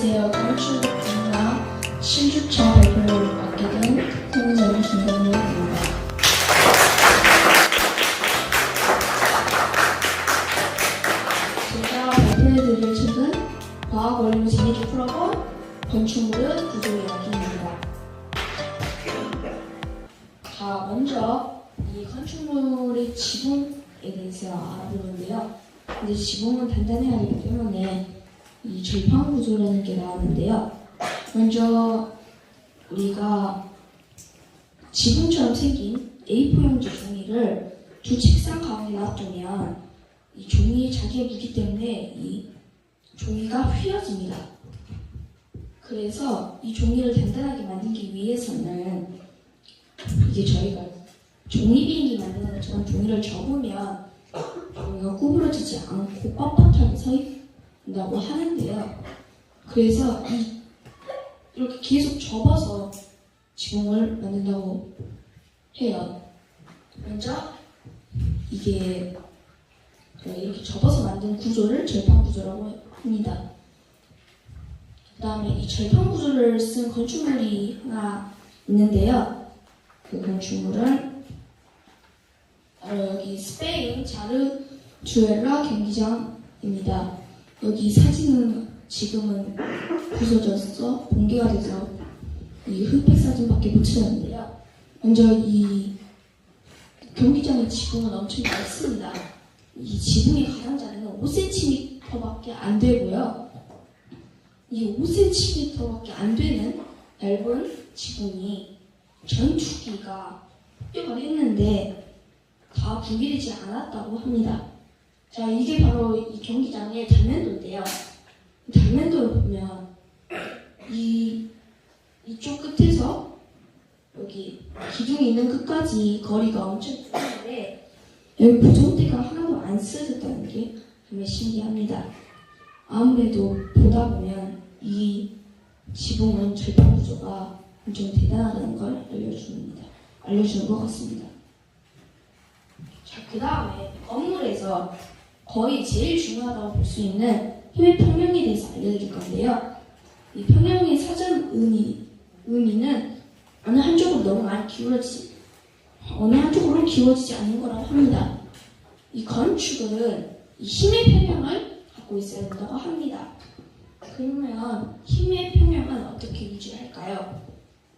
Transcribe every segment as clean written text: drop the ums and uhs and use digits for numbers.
안녕하세요. 건축이나 신주차 발표를 맡게 된 성우자리 김동민입니다. 제가 발표해드릴 책은 과학 원리로 재미있게 풀어본 건축물은 구조 이야기입니다. 자, 먼저 이 건축물의 지붕에 대해서 알아보는데요. 근데 지붕은 단단해야 하기 때문에 이 절판 구조라는 게 나왔는데요. 먼저 우리가 지붕처럼 생긴 A4 용지 종이를 두 책상 가운데 놔두면 이 종이에 자기의 무기 때문에 이 종이가 휘어집니다. 그래서 이 종이를 단단하게 만들기 위해서는 이게 저희가 종이 비행기 만드는 것처럼 종이를 접으면 종이가 구부러지지 않고 뻣뻣하게 서 있다고 하는데요. 그래서 이렇게 계속 접어서 지붕을 만든다고 해요. 먼저 이게 이렇게 접어서 만든 구조를 절판 구조라고 합니다. 그 다음에 이 절판 구조를 쓴 건축물이 하나 있는데요. 그 건축물은 여기 스페인 자르주엘라 경기장입니다. 여기 사진은 지금은 부서져서 붕괴가 돼서 이 흑백 사진밖에 못 찍었는데요. 먼저 이 경기장의 지붕은 엄청 얇습니다. 이 지붕의 가장자리는 5cm밖에 안 되고요. 이 5cm밖에 안 되는 얇은 지붕이 전축기가 뼈가 했는데 다 붕괴되지 않았다고 합니다. 자, 이게 바로 이 경기장의 단면도인데요. 단면도를 보면 이쪽 끝에서 여기 기둥이 있는 끝까지 거리가 엄청 긴데 여기 보존대가 하나도 안 쓰여졌다는 게 정말 신기합니다. 아무래도 보다 보면 이 지붕은 절판 구조가 엄청 대단하다는 걸 알려주는 것 같습니다. 자, 그 다음에 건물에서 거의 제일 중요하다고 볼 수 있는 힘의 평형에 대해서 알려드릴 건데요. 이 평형의 사전 의미는 어느 한쪽으로 기울어지지 않는 거라고 합니다. 이 건축은 이 힘의 평형을 갖고 있어야 된다고 합니다. 그러면 힘의 평형은 어떻게 유지할까요?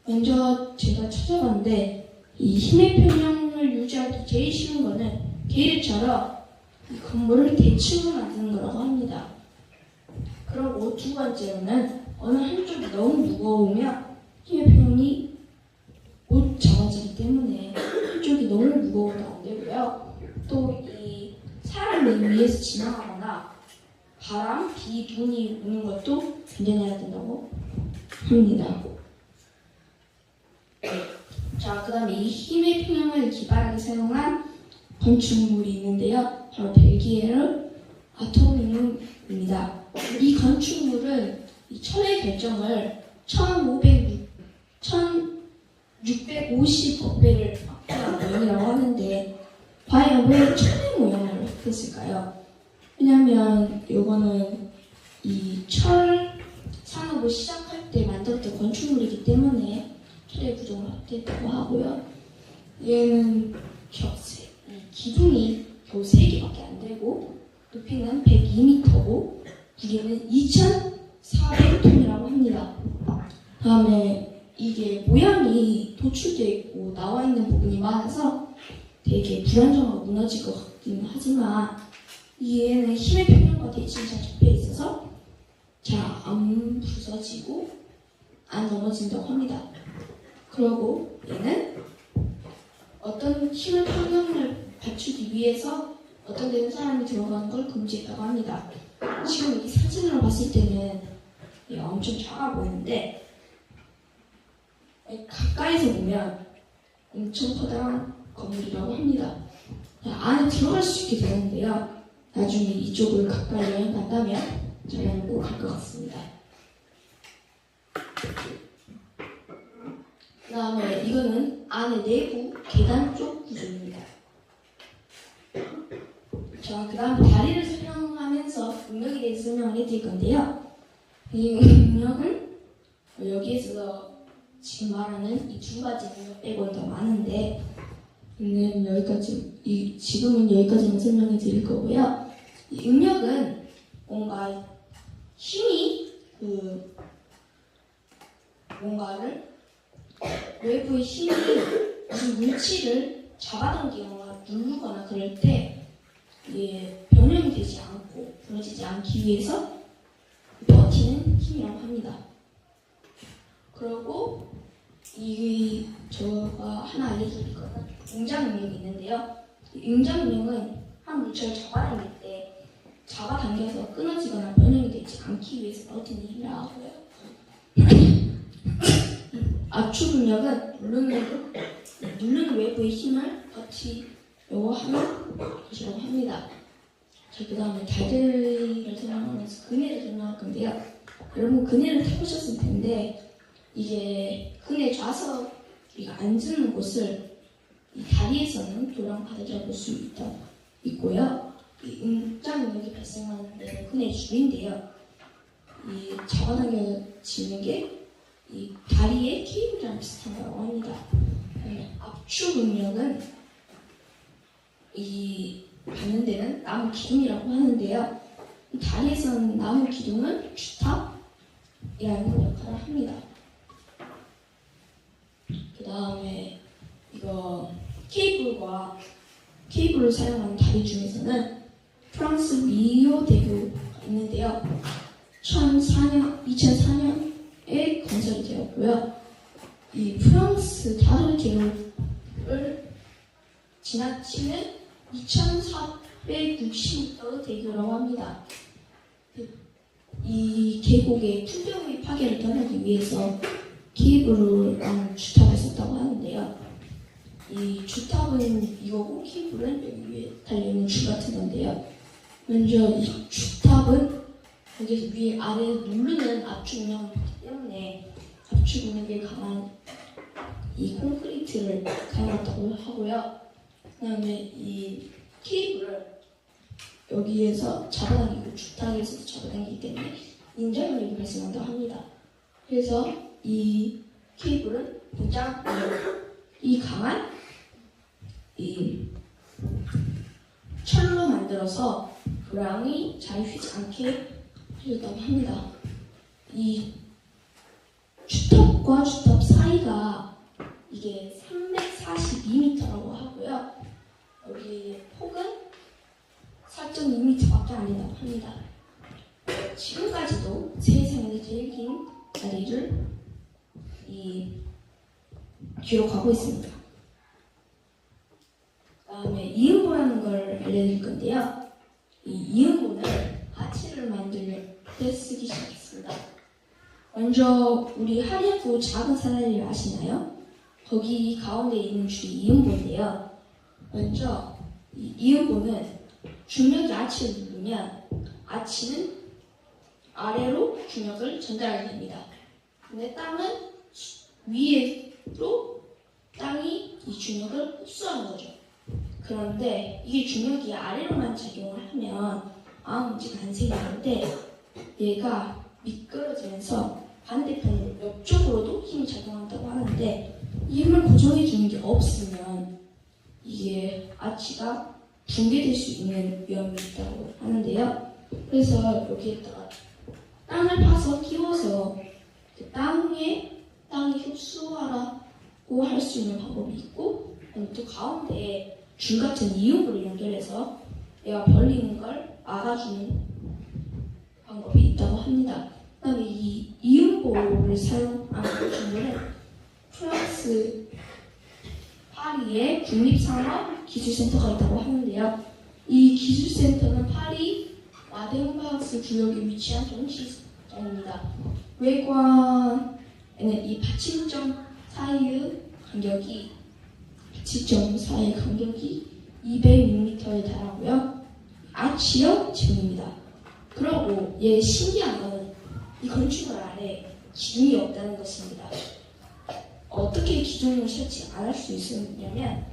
먼저 제가 찾아봤는데 이 힘의 평형을 유지하기 제일 쉬운 거는 게일처럼 이 건물을 대칭으로 만드는 거라고 합니다. 그리고 두 번째로는 어느 한쪽이 너무 무거우면 힘의 평형이 못 잡아지기 때문에 한쪽이 너무 무거워도 안 되고요. 또 이 사람을 위에서 지나가거나 바람, 비, 눈이 오는 것도 견뎌내야 된다고 합니다. 자, 그 다음에 이 힘의 평형을 기발하게 사용한 건축물이 있는데요. 바로 벨기에르 아토미움입니다. 이 건축물은 이 철의 결정을 1650억배를 확대한 모양이라고 하는데 과연 왜 철의 모양을 했을까요? 왜냐면 이거는 이 철 산업을 시작할 때 만들었던 건축물이기 때문에 철의 구조를 확대했다고 하고요. 얘는 기둥이 겨우 3개밖에 안 되고 높이는 102m고 무게는 2,400톤이라고 합니다. 다음에 이게 모양이 도출되어 있고 나와 있는 부분이 많아서 되게 불안정하고 무너질 것 같긴 하지만 얘는 힘의 평형과 대칭이 잘 잡혀 있어서 잘 안 부서지고 안 넘어진다고 합니다. 그리고 얘는 어떤 힘의 평형을 갖추기 위해서 어떤 데는 사람이 들어가는 걸 금지했다고 합니다. 지금 이 사진으로 봤을 때는 엄청 작아 보이는데 가까이서 보면 엄청 커다란 건물이라고 합니다. 안에 들어갈 수 있게 되는데요. 나중에 이쪽을 가까이 여행 간다면 저희는 꼭 갈 것 같습니다. 그 다음에 이거는 안에 내부 계단 쪽 구조입니다. 자, 그 다음 다리를 설명하면서 능력에 대해서 설명을 해드릴 건데요. 이 능력은 여기에서 지금 말하는 이 두 가지 능력 빼고는 더 많은데 지금은 여기까지만 설명해 드릴 거고요. 이 능력은 뭔가 힘이 뭔가를 외부의 힘이 무슨 물질을 잡아당기거나 누르거나 그럴 때 이게 변형이 되지 않고 부러지지 않기 위해서 버티는 힘이라고 합니다. 그리고 저가 하나 알려드릴 거는 웅장 능력이 있는데요. 웅장 능력은 한 물체를 잡아당길 때 잡아당겨서 끊어지거나 변형이 되지 않기 위해서 버티는 힘이라고 하고요. 압축 능력은 누르는 외부의 힘을 버티려고 하는 것이라고 합니다. 그 다음에 달들이를 설명하면서 그네를 설명할 건데요. 여러분 그네를 타보셨을 텐데 이게 그네 좌석이 앉는 곳을 이 다리에서는 도랑바다를 볼 수 있고요. 이 웅장 능력이 발생하는 데는 그네 줄인데요. 이 잡아당겨지는 게 이 다리의 케이블이랑 비슷한 거라고 합니다. 압축 능력은 받는 데는 나무 기둥이라고 하는데요. 이 다리에서는 나무 기둥은 주탑이라는 역할을 합니다. 그 다음에 케이블을 사용하는 다리 중에서는 프랑스 리오 대교가 있는데요. 2004년에 건설이 되었고요. 이 프랑스 다른 대교를 지나치는 2,460m 대교라고 합니다. 이 계곡의 투명의 파괴를 떠나기 위해서 케이블을 주탑을 썼다고 하는데요. 이 주탑은 이거고 케이블은 여기 위에 달려있는 줄 같은 건데요. 먼저 이 주탑은 여기서 위에 아래 누르는 압축 능력이 있기 때문에 압축 능력에 강한 이 콘크리트를 사용했다고 하고요. 그 다음에 이 케이블을 여기에서 잡아당기고 주탑에서 잡아당기기 때문에 인장력이 발생한다고 합니다. 그래서 이 케이블은 인장력이 강한 이 철로 만들어서 도랑이 잘 휘지 않게 해줬다고 합니다. 이 주탑과 주탑 사이가 이게 342m라고 하고요. 여기 폭은 4.2m밖에 안 된다고 합니다. 지금까지도 세상에서 제일 긴 다리를 기록하고 있습니다. 그 다음에 이음보라는 걸 알려드릴 건데요. 이 이음보는 하체를 만들 때 쓰기 시작했습니다. 먼저 우리 하얗고 작은 사다리를 아시나요? 거기 가운데 있는 줄이 이음보인데요. 먼저 이 이음보는 중력이 아치를 누르면 아치는 아래로 중력을 전달하게 됩니다. 근데 땅은 위로 땅이 이 중력을 흡수하는 거죠. 그런데 이게 중력이 아래로만 작용을 하면 아무 문제가 안 생기는데 얘가 미끄러지면서 반대편으로 옆쪽으로도 힘이 작용한다고 하는데 이 힘을 고정해 주는 게 없으면 이게 아치가 붕괴될 수 있는 위험이 있다고 하는데요. 그래서 여기에다가 땅을 파서 끼워서 그 땅이 흡수하라고 할 수 있는 방법이 있고 또 가운데에 줄 같은 이음보를 연결해서 얘가 벌리는 걸 막아주는 방법이 있다고 합니다. 그 다음에 이 이음보를 사용하는 중에는 프랑스 파리에 국립산업기술센터가 있다고 하는데요. 이 기술센터는 파리 마데옹바우스 구역에 위치한 전시장입니다. 외관에는 이 받침점 사이의 간격이 206m에 달하고요. 아치형 지붕입니다. 그리고 얘 신기한 거는 이 건축물 안에 기둥이 없다는 것입니다. 어떻게 기둥을 설치 안 할 수 있었냐면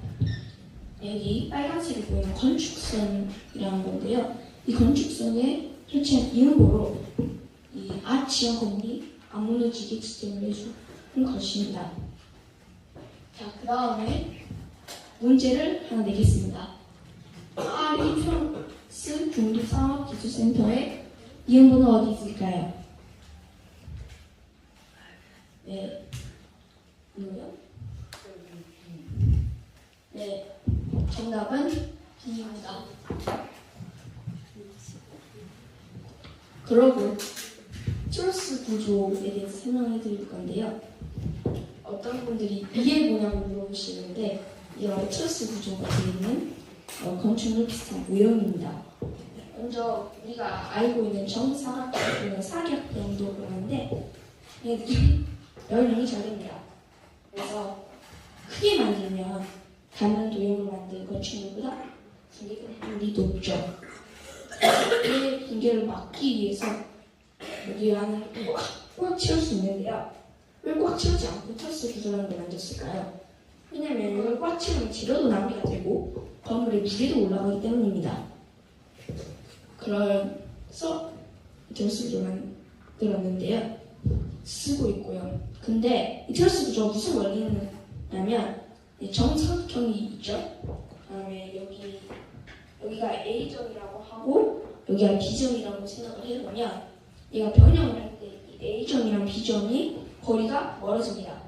여기 빨간색이 보이는 건축선이라는 건데요. 이 건축선에 설치한 이음보로 이 아치형 건물이 안 무너지게 지탱을 해주는 것입니다. 자, 그 다음에 문제를 하나 내겠습니다. 프랑스 중립산업기술센터의 이응분은 어디 있을까요? 네. 뭐요? 네. 정답은 B입니다. 그러고 트러스 구조에 대해서 설명해 드릴 건데요. 어떤 분들이 이게 뭐냐고 물어보시는데 이런 트러스 구조가 되어 있는 건축물 비슷한 모형입니다. 먼저 우리가 알고 있는 정사각형은 사각형도 그러는데 얘들이 열림이 적입니다. 그래서 크게 만들면 단면 도형으로 만든 건축물보다 분리 높죠. 이 붕괴를 막기 위해서 여기 안을 꽉 채울 수 있는데요. 왜 꽉 채우지 않고 트러스 구조라는 걸 만들었을까요? 왜냐면 이걸 꽉 채우면 재료도 낭비가 되고 건물의 무게도 올라가기 때문입니다. 그래서 트러스 구조를 만들었는데요. 쓰고 있고요. 근데 이 트러스 구조가 무슨 원리냐면 정사각형이 있죠. 그다음에 여기가 A점이라고 하고 여기가 B점이라고 생각을 해보면 얘가 변형을 할 때 이 A점이랑 B점이 거리가 멀어집니다.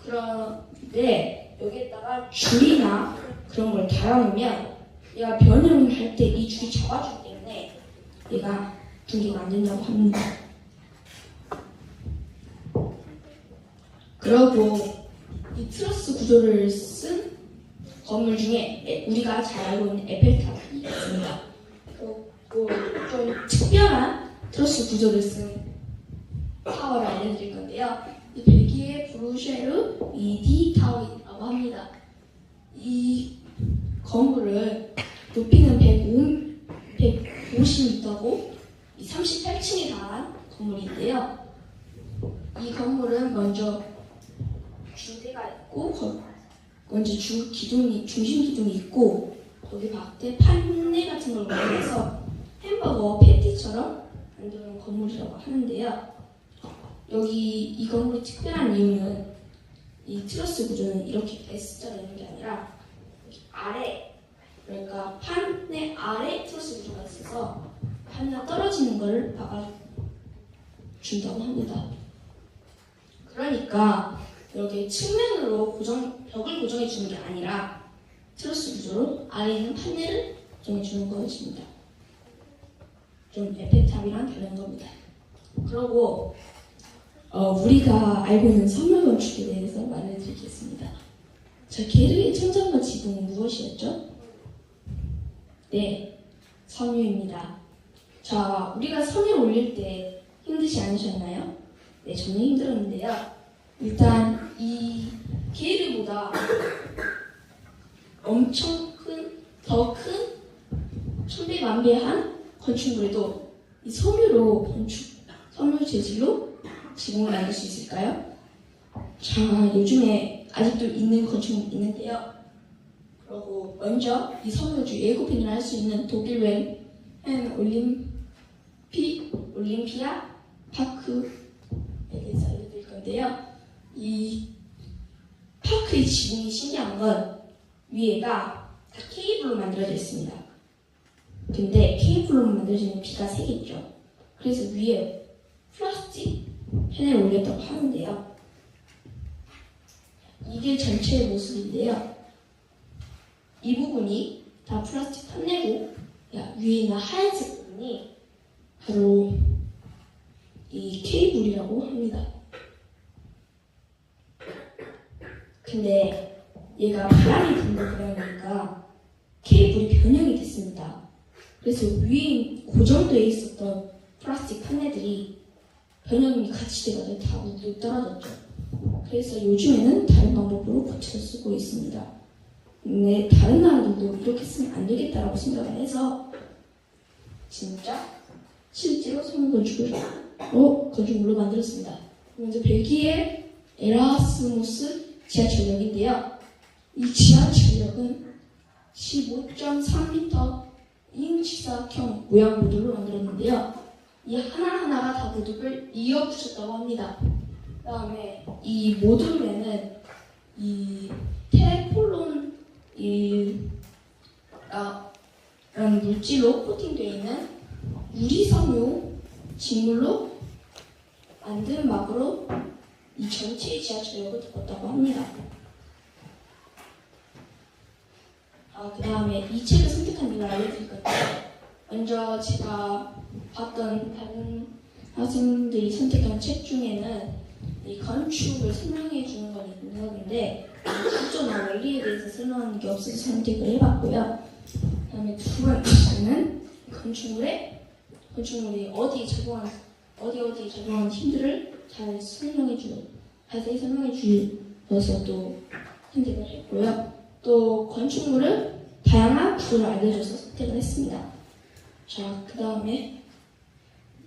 그런데 여기에다가 줄이나 그런 걸 달아놓으면 얘가 변형을 할 때 이 줄이 잡아주기 때문에 얘가 붕괴가 안 된다고 합니다. 그리고 이 트러스 구조를 쓴 건물 중에 우리가 잘 알고 있는 에펠탑이 있습니다. 그리고 좀 특별한 트러스 구조를 쓴 타워를 알려드릴 건데요. 이 벨기에 브루셀르 ED 타워라고 합니다. 이 건물은 높이는 150m고 38층에 달한 건물인데요. 이 건물은 먼저 주대가 있고 먼저 중심 기둥이 있고 거기 밖에 판넬 같은 걸 만들어서 햄버거 패티처럼 만드는 건물이라고 하는데요. 여기 이 건물이 특별한 이유는 이 트러스 구조는 이렇게 S자로 있는 게 아니라 여기 아래, 그러니까 판넬 아래 트러스 구조가 있어서 판넬 떨어지는 걸 막아준다고 합니다. 그러니까 여기 측면으로 벽을 고정해 주는 게 아니라 트러스 구조로 아래에 있는 판넬을 고정해 주는 것입니다. 좀 에펠탑이랑 다른 겁니다. 그리고 우리가 알고 있는 선물 건축에 대해서 말해드리겠습니다. 자, 게르의 천장과 지붕은 무엇이었죠? 네, 섬유입니다. 자, 우리가 섬유 올릴 때 힘들지 않으셨나요? 네, 저는 힘들었는데요. 일단 이 게르보다 엄청 더 큰 천배만배한 건축물에도 이 섬유 재질로 지붕을 만들 수 있을까요? 자, 요즘에 아직도 있는 건축물이 있는데요. 그리고 먼저 이 섬유주 예고편을 할 수 있는 독일 웬 올림피아 파크에 대해서 알려드릴 건데요. 이 파크의 지붕이 신기한 건 위에가 다 케이블로 만들어져 있습니다. 근데 케이블로 만들어지는 비가 3개 있죠. 그래서 위에 플라스틱 패널을 올렸다고 하는데요. 이게 전체의 모습인데요. 이 부분이 다 플라스틱 판넬고 위에 있는 하얀색 부분이 바로 이 케이블이라고 합니다. 근데 얘가 바람이 불고 그러니까 케이블이 변형이 됐습니다. 그래서 위에 고정되어 있었던 플라스틱 판넬들이 변형이 같이 돼가지고 다 우뚝 떨어졌죠. 그래서 요즘에는 다른 방법으로 고쳐서 쓰고 있습니다. 네, 다른 나라들도 이렇게 쓰면 안 되겠다라고 생각을 해서 실제로 섬유 건축물로 만들었습니다. 먼저 벨기에 에라스무스 지하철역인데요. 이 지하철역은 15.3m 잉치사각형 모양 모듈로 만들었는데요. 이 하나하나가 다 그룹을 이어 붙였다고 합니다. 그 다음에 이 모듈에는 이 테폴론 라는 물질로 코팅되어 있는 유리섬유 직물로 만든 막으로 이 전체 지하철역을 덮었다고 합니다. 그 다음에 이 책을 선택한 이유를 알려드릴 건데요. 먼저 제가 봤던 다른 학생들이 선택한 책 중에는 이 건축을 설명해 주는 건 있는 건데 구조나 원리에 대해서 설명하는 게 없어서 선택을 해봤고요. 그 다음에 두 번째는 건축물이 어디에 적용하는 힘들을 잘 자세히 설명해 주어서 또 선택을 했고요. 또 건축물은 다양한 구조를 알려줘서 선택을 했습니다. 자, 그 다음에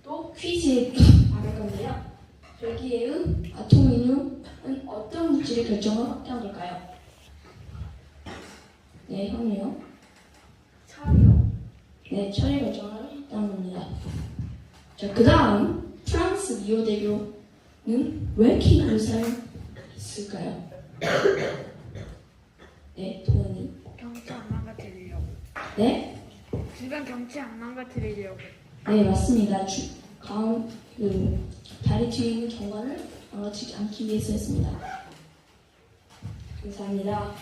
또 퀴즈에 말할 건데요. 별기의 아토미듐은 어떤 물질의 결정을 확대한 걸까요? 네, 형이요. 철이요. 네, 철의 결정을 확대한 겁니다. 자, 그 다음 프랑스 리오대교는 왜 이렇게 유사한 있을까요? 네, 도현이. 경치 안 망가뜨리려고. 네? 주변 경치 안 망가뜨리려고. 네, 맞습니다. 다리 뒤에 있는 경관을 망가뜨리지 않기 위해서였습니다. 감사합니다.